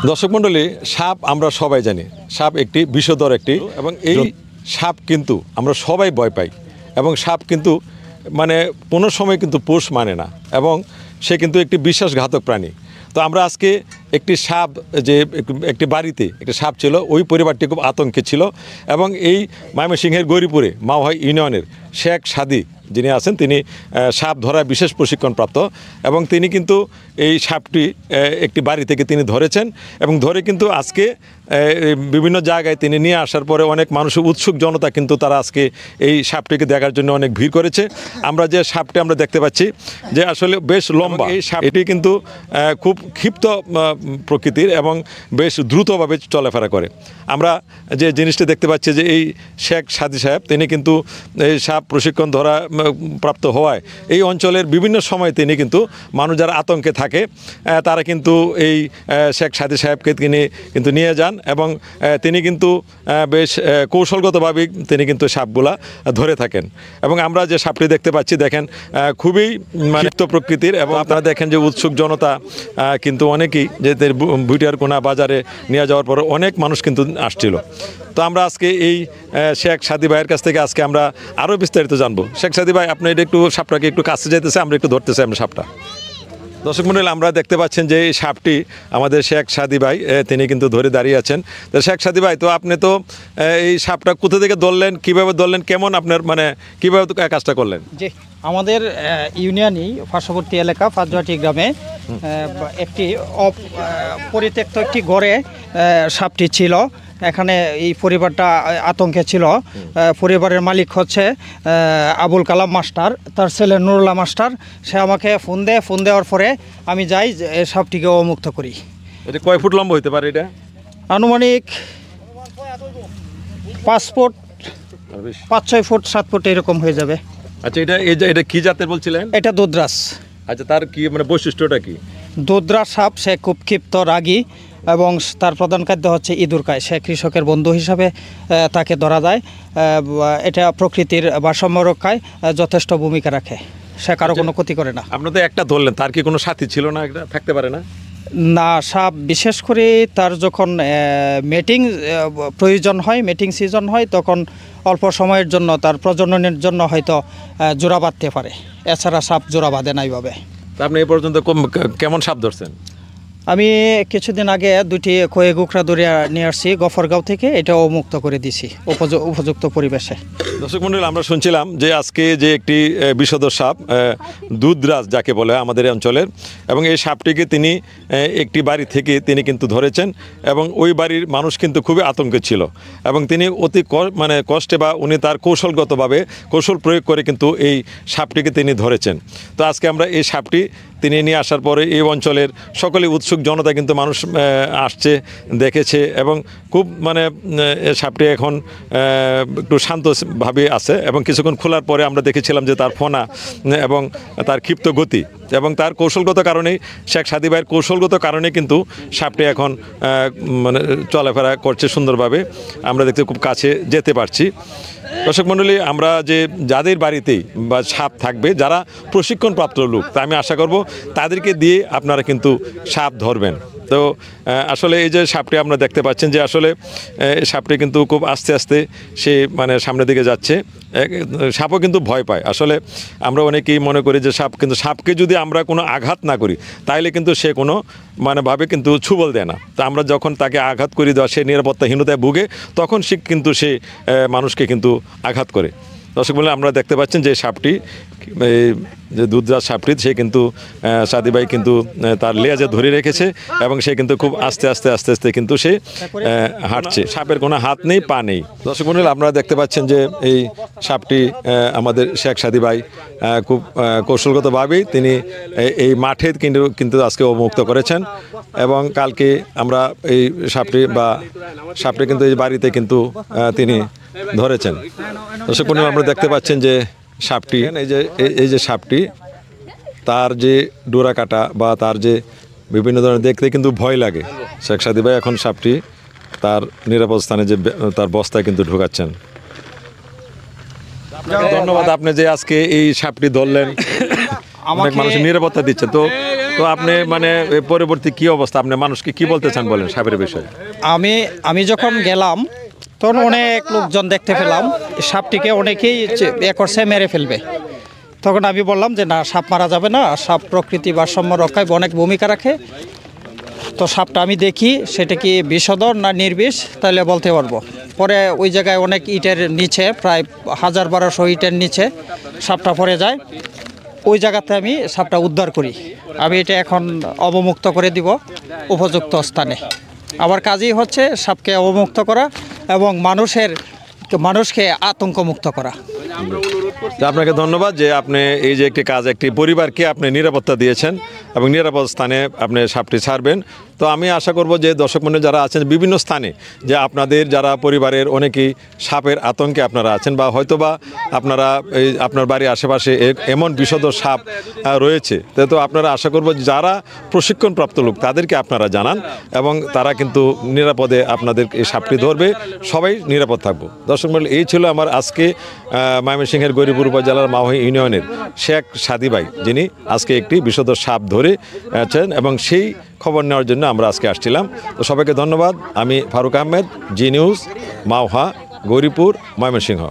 দর্শক মণ্ডলী, সাপ আমরা সবাই জানি, সাপ একটি বিষধর একটি, এবং এই সাপ কিন্তু আমরা সবাই ভয় পাই, এবং সাপ কিন্তু মানে কোনো সময় কিন্তু পোষ মানে না, এবং সে কিন্তু একটি বিশ্বাসঘাতক প্রাণী। তো আমরা আজকে একটি সাপ, যে একটি বাড়িতে একটি সাপ ছিল, ওই পরিবারটি খুব আতঙ্কে ছিল, এবং এই ময়মনসিংহের গৌরীপুরে মাওহাই ইউনিয়নের শেখ সাদি যিনি আছেন, তিনি সাপ ধরায় বিশেষ প্রশিক্ষণপ্রাপ্ত, এবং তিনি কিন্তু এই সাপটি একটি বাড়ি থেকে তিনি ধরেছেন, এবং ধরে কিন্তু আজকে বিভিন্ন জায়গায় তিনি নিয়ে আসার পরে অনেক মানুষের উৎসুক জনতা কিন্তু তারা আজকে এই সাপটিকে দেখার জন্য অনেক ভিড় করেছে। আমরা যে সাপটি আমরা দেখতে পাচ্ছি যে আসলে বেশ লম্বা, এই সাপটি কিন্তু খুব ক্ষিপ্ত প্রকৃতির এবং বেশ দ্রুতভাবে চলাফেরা করে। আমরা যে জিনিসটি দেখতে পাচ্ছি যে এই শেখ সাদি সাহেব, তিনি কিন্তু এই সাপ প্রশিক্ষণ ধরা প্রাপ্ত হওয়ায় এই অঞ্চলের বিভিন্ন সময় তিনি কিন্তু মানুষ যারা আতঙ্কে থাকে তারা কিন্তু এই শেখ সাদি সাহেবকে তিনি কিন্তু নিয়ে যান, এবং তিনি কিন্তু বেশ কৌশলগতভাবে তিনি কিন্তু সাপগুলা ধরে থাকেন। এবং আমরা যে সাপটি দেখতে পাচ্ছি, দেখেন খুবই ক্ষিপ্ত প্রকৃতির, এবং আপনারা দেখেন যে উৎসুক জনতা কিন্তু অনেকেই যে ভুটিয়ারকোনা বাজারে নিয়ে যাওয়ার পর অনেক মানুষ কিন্তু আসছিল। তো আমরা আজকে এই শেখ সাদি ভাইয়ের কাছ থেকে আজকে আমরা আরও বিস্তারিত জানবো। শেখ সাদি ভাই, আপনি এটা একটু সাপটাকে একটু কাছে যাইতেছে, আমরা একটু ধরতেছি আমরা সাপটা। দর্শক মণ্ডলী, আমরা দেখতে পাচ্ছেন যে এই সাপটি আমাদের শেখ সাদি ভাই তিনি কিন্তু ধরে দাঁড়িয়ে আছেন। তো শেখ সাদি ভাই, তো আপনি তো এই সাপটা কোথা থেকে ধরলেন, কীভাবে ধরলেন, কেমন আপনার মানে কীভাবে কাজটা করলেন? জি, আমাদের ইউনিয়নই পার্শ্ববর্তী এলাকা পাঁচজোয়াটি গ্রামে একটি পরিত্যক্ত একটি ঘরে সাপটি ছিল। এখানে এই পরিবারটা আতঙ্কে ছিল। পরিবারের মালিক হচ্ছে আবুল কালাম মাস্টার, তার ছেলে নুরুল্লাহ মাস্টার। সে আমাকে ফোন দেওয়ার পরে আমি যাই সাপটিকে অবমুক্ত করি। এটা কয় ফুট লম্বা হতে পারে? এটা আনুমানিক 5 ফুট, 5-6 ফুট, 7 ফুট এরকম হয়ে যাবে। আচ্ছা, এটা কি জাতের বলছিলেন? এটা দুধরাজ। আচ্ছা, তার কি মানে বৈশিষ্ট্যটা কি? দুধরাজ সাপ, সে খুব ক্ষিপ্ত, রাগী, এবং তার প্রধান খাদ্য হচ্ছে ইঁদুর খায়। সে কৃষকের বন্ধু হিসাবে তাকে ধরা যায়। এটা প্রকৃতির ভারসাম্য রক্ষায় যথেষ্ট ভূমিকা রাখে। সে কারো কোনো ক্ষতি করে না। আপনি তো একটা ধরলেন, তার কি কোনো সাথী ছিল না? এটা থাকতে পারে না? না, সাপ বিশেষ করে তার যখন মেটিং প্রয়োজন হয়, মেটিং সিজন হয়, তখন অল্প সময়ের জন্য তার প্রজননের জন্য হয়তো জোড়া বাঁধতে পারে। এছাড়া সাপ জোড়া বাঁধে না এইভাবে। আপনি এই পর্যন্ত কেমন সাপ ধরছেন? আমি কিছুদিন আগে 2টি কয়ে গুকরা ধরে নিয়ে আসছি গফরগাঁও থেকে। এটাও মুক্ত করে দিছি উপযুক্ত পরিবেশে। দর্শক মণ্ডলী, আমরা শুনছিলাম যে আজকে যে একটি বিষধর সাপ দুধরাজ যাকে বলে আমাদের অঞ্চলের, এবং এই সাপটিকে তিনি একটি বাড়ি থেকে তিনি কিন্তু ধরেছেন, এবং ওই বাড়ির মানুষ কিন্তু খুবই আতঙ্কে ছিল, এবং তিনি অতি মানে কষ্টে বা উনি তার কৌশলগতভাবে কৌশল প্রয়োগ করে কিন্তু এই সাপটিকে তিনি ধরেছেন। তো আজকে আমরা এই সাপটি তিনি নিয়ে আসার পরে এই অঞ্চলের সকলে উৎসুক জনতা কিন্তু মানুষ আসছে, দেখেছে, এবং খুব মানে সাপটি এখন একটু শান্তভাবে আছে, এবং কিছুক্ষণ খোলার পরে আমরা দেখেছিলাম যে তার ফনা এবং তার ক্ষিপ্ত গতি এবং তার কৌশলগত কারণেই, শেখ সাদি ভাইয়ের কৌশলগত কারণে কিন্তু সাপটি এখন মানে চলাফেরা করছে সুন্দরভাবে। আমরা দেখতে খুব কাছে যেতে পারছি। দর্শক মণ্ডলী, আমরা যে যাদের বাড়িতেই বা সাপ থাকবে, যারা প্রশিক্ষণপ্রাপ্ত লোক, তা আমি আশা করব তাদেরকে দিয়ে আপনারা কিন্তু সাপ ধরবেন। তো আসলে এই যে সাপটি আপনারা দেখতে পাচ্ছেন যে আসলে সাপটি কিন্তু খুব আস্তে আস্তে সে মানে সামনের দিকে যাচ্ছে। সাপও কিন্তু ভয় পায়। আসলে আমরা অনেকেই মনে করি যে সাপকে যদি আমরা কোনো আঘাত না করি তাইলে কিন্তু সে কোনো মানে ভাবে কিন্তু ছুবল দেয় না। তো আমরা যখন তাকে আঘাত করি দেওয়া, সে নিরাপত্তাহীনতায় ভুগে, তখন সে কিন্তু সে মানুষকে কিন্তু আঘাত করে। দর্শক বলে আমরা দেখতে পাচ্ছেন যে সাপটি, যে দুধরাজ সাপটি, সে কিন্তু সাদি ভাই কিন্তু তার লেজে ধরে রেখেছে, এবং সে কিন্তু খুব আস্তে আস্তে কিন্তু সে হাঁটছে। সাপের কোনো হাত নেই, পা নেই। দর্শক মণ্ডলী, আপনারা দেখতে পাচ্ছেন যে এই সাপটি আমাদের শেখ সাদি ভাই খুব কৌশলগতভাবেই তিনি এই মাঠে কিন্তু আজকে অবমুক্ত করেছেন, এবং কালকে আমরা এই সাপটি কিন্তু এই বাড়িতে কিন্তু তিনি ধরেছেন। দর্শক মণ্ডলী, আমরা দেখতে পাচ্ছেন যে সাপটি, এই যে সাপটি, তার যে ডোরা কাটা বা তার যে বিভিন্ন ধরনের দেখতে কিন্তু ভয় লাগে। শেখ সাদি ভাই এখন সাপটি তার নিরাপদ স্থানে যে তার বস্তায় কিন্তু ঢোকাচ্ছেন। ধন্যবাদ, আপনি যে আজকে এই সাপটি ধরলেন, অনেক মানুষের নিরাপত্তা দিচ্ছেন। তো তো আপনি মানে পরবর্তী কি অবস্থা, আপনি মানুষকে কি বলতে চান বলেন সাপের বিষয়ে? আমি যখন গেলাম তখন অনেক লোকজন দেখতে পেলাম সাপটিকে অনেকেই করছে মেরে ফেলবে। তখন আমি বললাম যে না, সাপ মারা যাবে না, সাপ প্রকৃতি ভারসাম্য রক্ষায় অনেক ভূমিকা রাখে। তো সাপটা আমি দেখি সেটা কি বিষধর না নির্বিষ তাহলে বলতে পারবো। পরে ওই জায়গায় অনেক ইটের নিচে, প্রায় 1000-1200 ইটের নিচে সাপটা পড়ে যায়। ওই জায়গাতে আমি সাপটা উদ্ধার করি। আমি এটা এখন অবমুক্ত করে দিব উপযুক্ত স্থানে। আমার কাজই হচ্ছে সাপকে অবমুক্ত করা এবং মানুষকে আতঙ্কমুক্ত করা। তো আপনাকে ধন্যবাদ যে আপনি এই যে একটি কাজ, একটি পরিবারকে আপনি নিরাপত্তা দিয়েছেন এবং নিরাপদ স্থানে আপনি সাপটি ছাড়বেন। তো আমি আশা করব যে দর্শক মণ্ডলী যারা আছেন বিভিন্ন স্থানে, যে আপনাদের যারা পরিবারের অনেকেই সাপের আতঙ্কে আপনারা আছেন, বা হয়তোবা আপনারা এই আপনার বাড়ির আশেপাশে এমন বিষধর সাপ রয়েছে, তো আপনারা আশা করব যারা প্রশিক্ষণপ্রাপ্ত লোক তাদেরকে আপনারা জানান এবং তারা কিন্তু নিরাপদে আপনাদের এই সাপটি ধরবে, সবাই নিরাপদ থাকবো। দর্শক মণ্ডলী, এই ছিল আমার আজকে ময়মনসিংহের গৌরীপুর উপজেলার মাওহী ইউনিয়নের শেখ সাদি ভাই, যিনি আজকে একটি বিষধর সাপ ধরে আছেন এবং সেই খবর নেওয়ার জন্য আমরা আজকে আসছিলাম। তো সবাইকে ধন্যবাদ। আমি ফারুক আহমেদ, জি নিউজ, মাওহা, গৌরীপুর, ময়মনসিংহ।